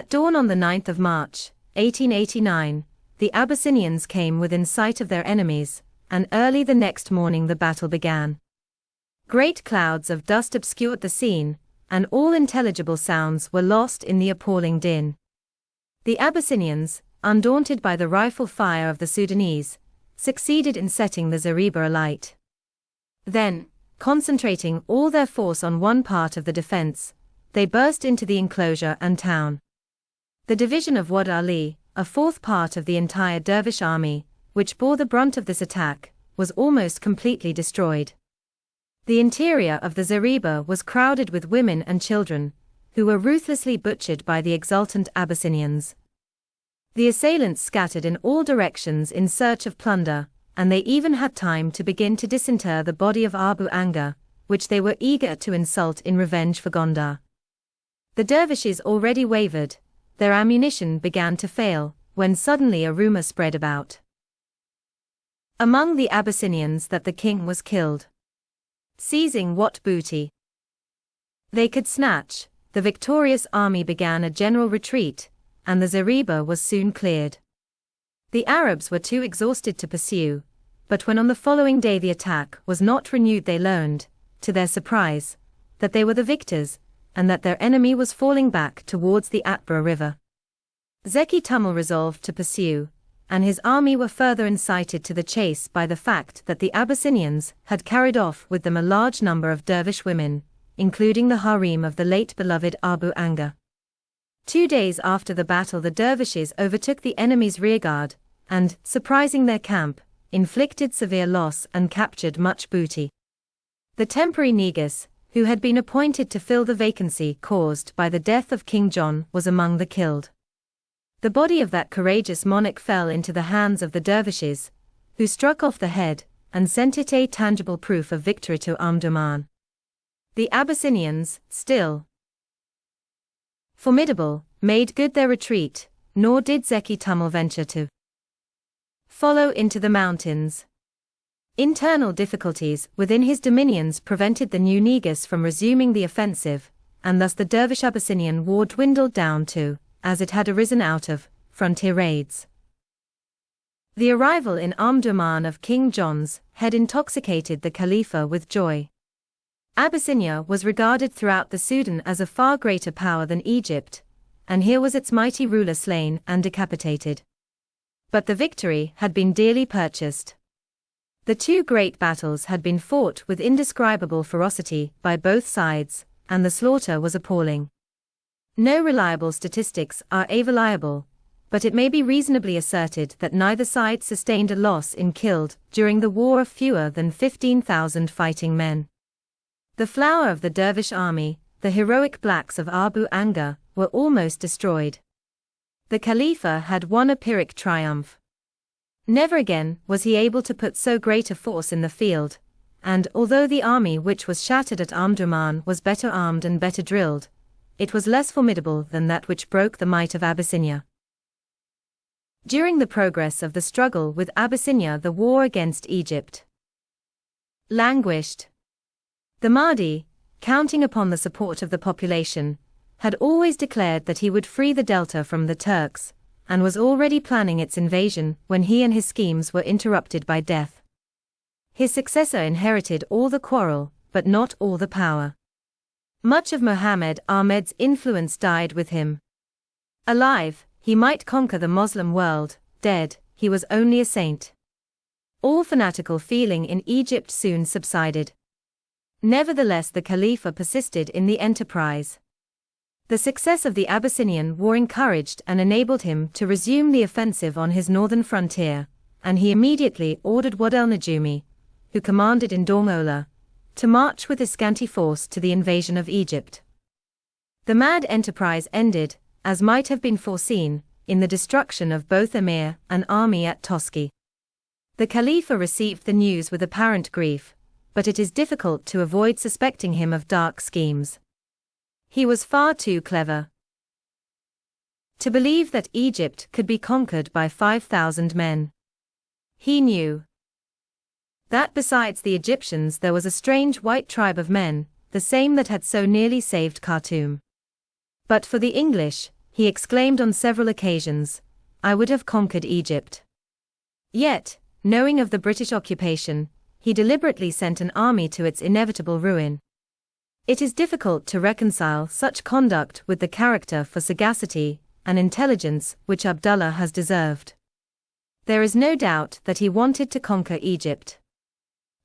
At dawn on the 9th of March, 1889, the Abyssinians came within sight of their enemies, and early the next morning the battle began. Great clouds of dust obscured the scene, and all intelligible sounds were lost in the appalling din. The Abyssinians, undaunted by the rifle fire of the Sudanese, succeeded in setting the zareba alight. Then, concentrating all their force on one part of the defense, they burst into the enclosure and town. The division of Wad Ali, a fourth part of the entire dervish army, which bore the brunt of this attack, was almost completely destroyed. The interior of the zareba was crowded with women and children, who were ruthlessly butchered by the exultant Abyssinians. The assailants scattered in all directions in search of plunder, and they even had time to begin to disinter the body of Abu Anga, which they were eager to insult in revenge for Gondar. The dervishes already wavered, their ammunition began to fail, when suddenly a rumor spread about among the Abyssinians that the king was killed. Seizing what booty they could snatch, the victorious army began a general retreat, and the zareba was soon cleared. The Arabs were too exhausted to pursue, but when on the following day the attack was not renewed, they learned, to their surprise, that they were the victors, and that their enemy was falling back towards the Atbara River. Zeki Tummel resolved to pursue, and his army were further incited to the chase by the fact that the Abyssinians had carried off with them a large number of dervish women, including the harem of the late beloved Abu Anga. 2 days after the battle, the dervishes overtook the enemy's rearguard, and, surprising their camp, inflicted severe loss and captured much booty. The temporary negus, who had been appointed to fill the vacancy caused by the death of King John, was among the killed. The body of that courageous monarch fell into the hands of the dervishes, who struck off the head, and sent it a tangible proof of victory to Omdurman. The Abyssinians, still formidable, made good their retreat, nor did Zeki Tummel venture to follow into the mountains. Internal difficulties within his dominions prevented the new negus from resuming the offensive, and thus the dervish Abyssinian war dwindled down to, as it had arisen out of, frontier raids. The arrival in Omdurman of King John's had intoxicated the Khalifa with joy. Abyssinia was regarded throughout the Sudan as a far greater power than Egypt, and here was its mighty ruler slain and decapitated. But the victory had been dearly purchased. The 2 great battles had been fought with indescribable ferocity by both sides, and the slaughter was appalling. No reliable statistics are available, but it may be reasonably asserted that neither side sustained a loss in killed during the war of fewer than 15,000 fighting men. The flower of the dervish army, the heroic blacks of Abu Anga, were almost destroyed. The Khalifa had won a Pyrrhic triumph. Never again was he able to put so great a force in the field, and although the army which was shattered at Omdurman was better armed and better drilled, it was less formidable than that which broke the might of Abyssinia. During the progress of the struggle with Abyssinia, the war against Egypt languished. The Mahdi, counting upon the support of the population, had always declared that he would free the Delta from the Turks, and was already planning its invasion when he and his schemes were interrupted by death. His successor inherited all the quarrel, but not all the power. Much of Muhammad Ahmed's influence died with him. Alive, he might conquer the Moslem world; dead, he was only a saint. All fanatical feeling in Egypt soon subsided. Nevertheless, the Khalifa persisted in the enterprise. The success of the Abyssinian war encouraged and enabled him to resume the offensive on his northern frontier, and he immediately ordered Wad el-Najumi, who commanded in Dongola, to march with his scanty force to the invasion of Egypt. The mad enterprise ended, as might have been foreseen, in the destruction of both emir and army at Toski. The Khalifa received the news with apparent grief, but it is difficult to avoid suspecting him of dark schemes. He was far too clever to believe that Egypt could be conquered by 5,000 men. He knew that besides the Egyptians there was a strange white tribe of men, the same that had so nearly saved Khartoum. But for the English, he exclaimed on several occasions, "I would have conquered Egypt." Yet, knowing of the British occupation, he deliberately sent an army to its inevitable ruin. It is difficult to reconcile such conduct with the character for sagacity and intelligence which Abdullah has deserved. There is no doubt that he wanted to conquer Egypt.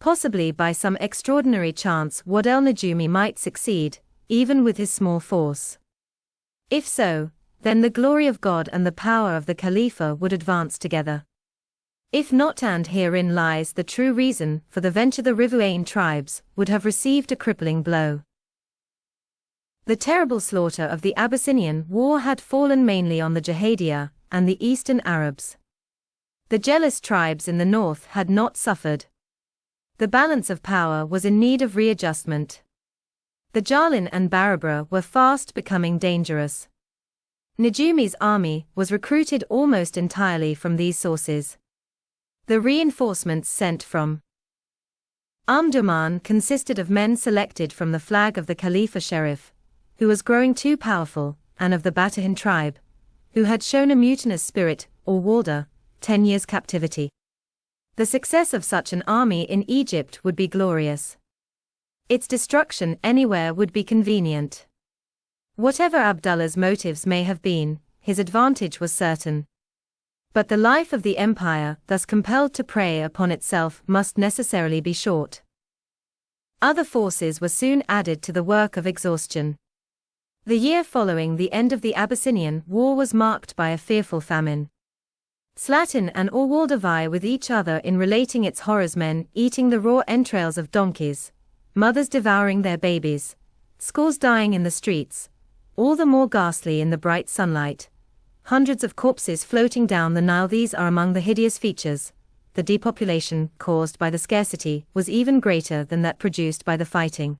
Possibly by some extraordinary chance Wad el-Najumi might succeed, even with his small force. If so, then the glory of God and the power of the Khalifa would advance together. If not, and herein lies the true reason for the venture, the Rivuain tribes would have received a crippling blow. The terrible slaughter of the Abyssinian War had fallen mainly on the Jahadiya and the Eastern Arabs. The jealous tribes in the north had not suffered. The balance of power was in need of readjustment. The Jalin and Barabra were fast becoming dangerous. Najumi's army was recruited almost entirely from these sources. The reinforcements sent from Omdurman consisted of men selected from the flag of the Khalifa Sharif, who was growing too powerful, and of the Batahin tribe, who had shown a mutinous spirit, or Walda, 10 years' captivity. The success of such an army in Egypt would be glorious. Its destruction anywhere would be convenient. Whatever Abdullah's motives may have been, his advantage was certain. But the life of the empire, thus compelled to prey upon itself, must necessarily be short. Other forces were soon added to the work of exhaustion. The year following the end of the Abyssinian War was marked by a fearful famine. Slatin and Orwalda vie with each other in relating its horrors: men eating the raw entrails of donkeys, mothers devouring their babies, scores dying in the streets, all the more ghastly in the bright sunlight, hundreds of corpses floating down the Nile. These are among the hideous features. The depopulation caused by the scarcity was even greater than that produced by the fighting.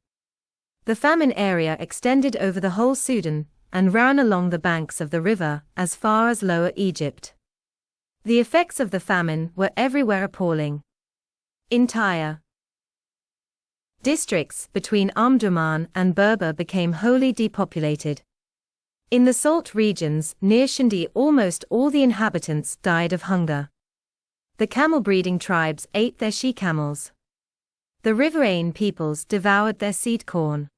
The famine area extended over the whole Sudan, and ran along the banks of the river as far as Lower Egypt. The effects of the famine were everywhere appalling. Entire districts between Omdurman and Berber became wholly depopulated. In the salt regions near Shindi, almost all the inhabitants died of hunger. The camel-breeding tribes ate their she-camels. The Riverine peoples devoured their seed corn.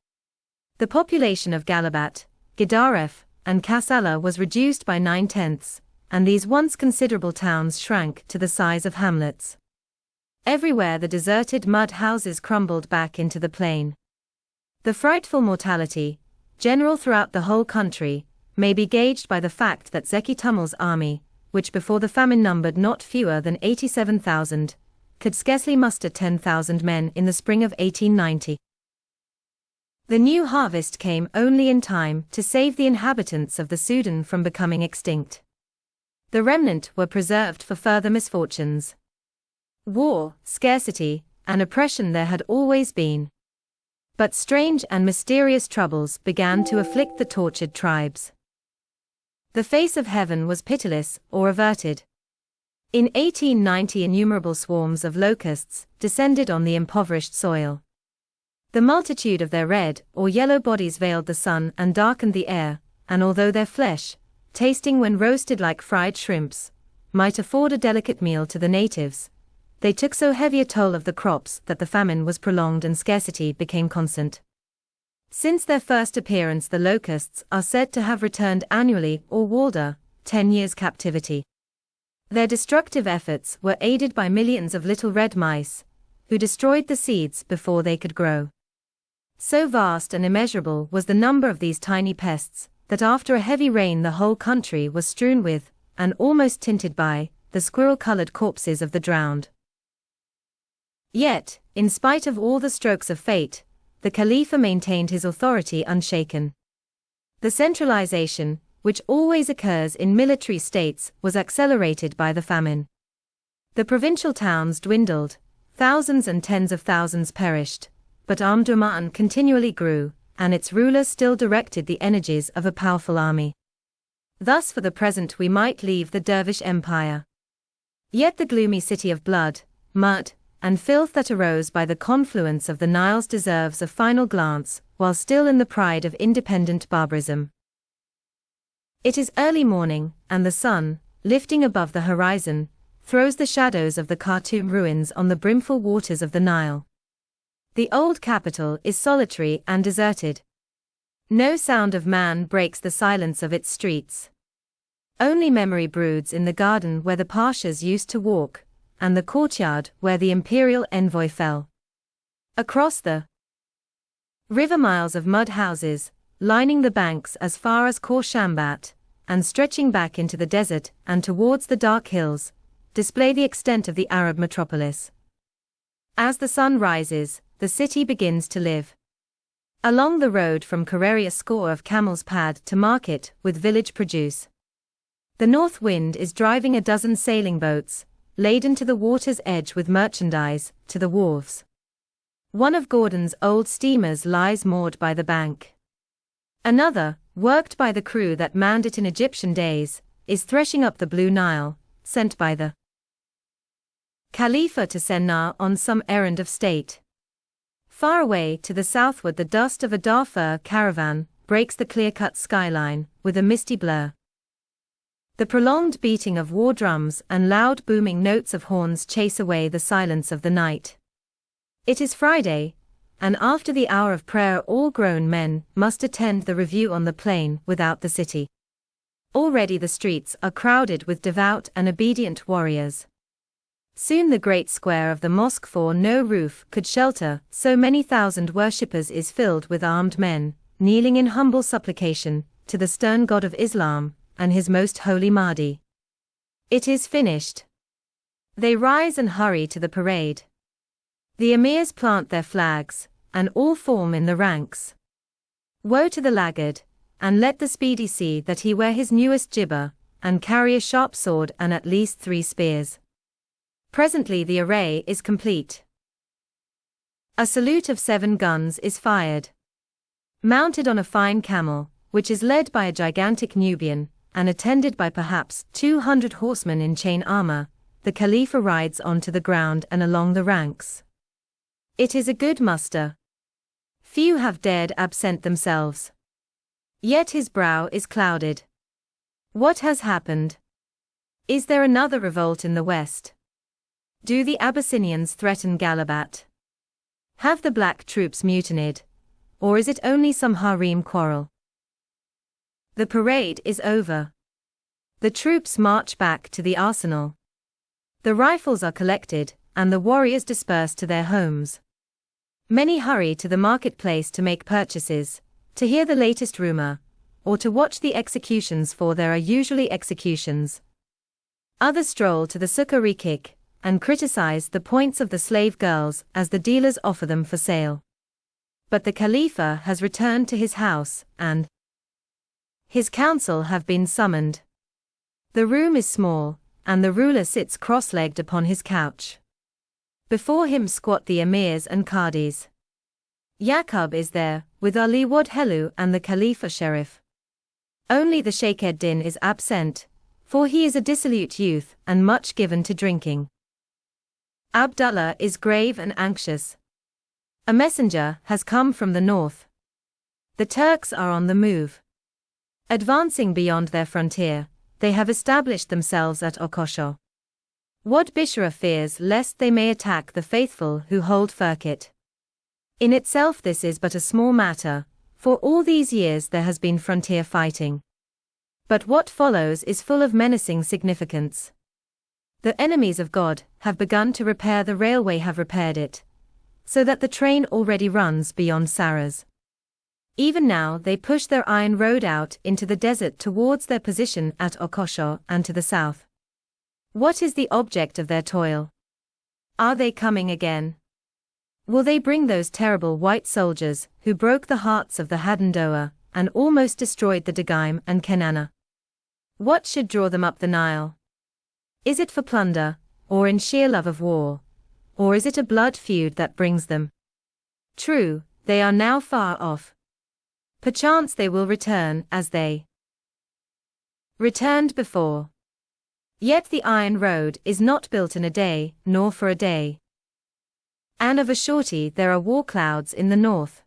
The population of Galabat, Gedaref, and Kassala was reduced by 9/10, and these once considerable towns shrank to the size of hamlets. Everywhere the deserted mud houses crumbled back into the plain. The frightful mortality, general throughout the whole country, may be gauged by the fact that Zeki Tummel's army, which before the famine numbered not fewer than 87,000, could scarcely muster 10,000 men in the spring of 1890. The new harvest came only in time to save the inhabitants of the Sudan from becoming extinct. The remnant were preserved for further misfortunes. War, scarcity, and oppression there had always been. But strange and mysterious troubles began to afflict the tortured tribes. The face of heaven was pitiless or averted. In 1890 innumerable swarms of locusts descended on the impoverished soil. The multitude of their red or yellow bodies veiled the sun and darkened the air, and although their flesh, tasting when roasted like fried shrimps, might afford a delicate meal to the natives, they took so heavy a toll of the crops that the famine was prolonged and scarcity became constant. Since their first appearance, the locusts are said to have returned annually, or Walda, 10 years' captivity. Their destructive efforts were aided by millions of little red mice, who destroyed the seeds before they could grow. So vast and immeasurable was the number of these tiny pests, that after a heavy rain the whole country was strewn with, and almost tinted by, the squirrel-colored corpses of the drowned. Yet, in spite of all the strokes of fate, the Khalifa maintained his authority unshaken. The centralization, which always occurs in military states, was accelerated by the famine. The provincial towns dwindled, thousands and tens of thousands perished, but Omdurman continually grew, and its rulers still directed the energies of a powerful army. Thus for the present we might leave the Dervish Empire. Yet the gloomy city of blood, mud, and filth that arose by the confluence of the Niles deserves a final glance, while still in the pride of independent barbarism. It is early morning, and the sun, lifting above the horizon, throws the shadows of the Khartoum ruins on the brimful waters of the Nile. The old capital is solitary and deserted. No sound of man breaks the silence of its streets. Only memory broods in the garden where the pashas used to walk, and the courtyard where the imperial envoy fell. Across the river, miles of mud houses, lining the banks as far as Khor Shambat, and stretching back into the desert and towards the dark hills, display the extent of the Arab metropolis. As the sun rises, the city begins to live. Along the road from Kareri, a score of camels pad to market with village produce. The north wind is driving a dozen sailing boats, laden to the water's edge with merchandise, to the wharves. One of Gordon's old steamers lies moored by the bank. Another, worked by the crew that manned it in Egyptian days, is threshing up the Blue Nile, sent by the Khalifa to Sennar on some errand of state. Far away to the southward, the dust of a Darfur caravan breaks the clear-cut skyline with a misty blur. The prolonged beating of war drums and loud booming notes of horns chase away the silence of the night. It is Friday, and after the hour of prayer all grown men must attend the review on the plain without the city. Already the streets are crowded with devout and obedient warriors. Soon the great square of the mosque, for no roof could shelter so many thousand worshippers, is filled with armed men, kneeling in humble supplication to the stern God of Islam and his most holy Mahdi. It is finished. They rise and hurry to the parade. The emirs plant their flags, and all form in the ranks. Woe to the laggard, and let the speedy see that he wear his newest jibba, and carry a sharp sword and at least 3 spears. Presently the array is complete. A salute of 7 guns is fired. Mounted on a fine camel, which is led by a gigantic Nubian, and attended by perhaps 200 horsemen in chain armor, the Khalifa rides onto the ground and along the ranks. It is a good muster. Few have dared absent themselves. Yet his brow is clouded. What has happened? Is there another revolt in the west? Do the Abyssinians threaten Galabat? Have the black troops mutinied? Or is it only some harem quarrel? The parade is over. The troops march back to the arsenal. The rifles are collected, and the warriors disperse to their homes. Many hurry to the marketplace to make purchases, to hear the latest rumor, or to watch the executions, for there are usually executions. Others stroll to the Sukarikik, and criticize the points of the slave girls as the dealers offer them for sale. But the Khalifa has returned to his house, and his council have been summoned. The room is small, and the ruler sits cross-legged upon his couch. Before him squat the emirs and qadis. Yaqub is there, with Ali Wad Helu and the Khalifa Sharif. Only the Sheikh ed-Din is absent, for he is a dissolute youth and much given to drinking. Abdullah is grave and anxious. A messenger has come from the north. The Turks are on the move. Advancing beyond their frontier, they have established themselves at Okosho. Wad Bishra fears lest they may attack the faithful who hold Firkit. In itself this is but a small matter, for all these years there has been frontier fighting. But what follows is full of menacing significance. The enemies of God have begun to repair the railway, have repaired it, so that the train already runs beyond Saras. Even now they push their iron road out into the desert towards their position at Okosho and to the south. What is the object of their toil? Are they coming again? Will they bring those terrible white soldiers who broke the hearts of the Hadendoa and almost destroyed the Dagaim and Kenana? What should draw them up the Nile? Is it for plunder, or in sheer love of war? Or is it a blood feud that brings them? True, they are now far off. Perchance they will return as they returned before. Yet the iron road is not built in a day, nor for a day. And of a surety there are war clouds in the north.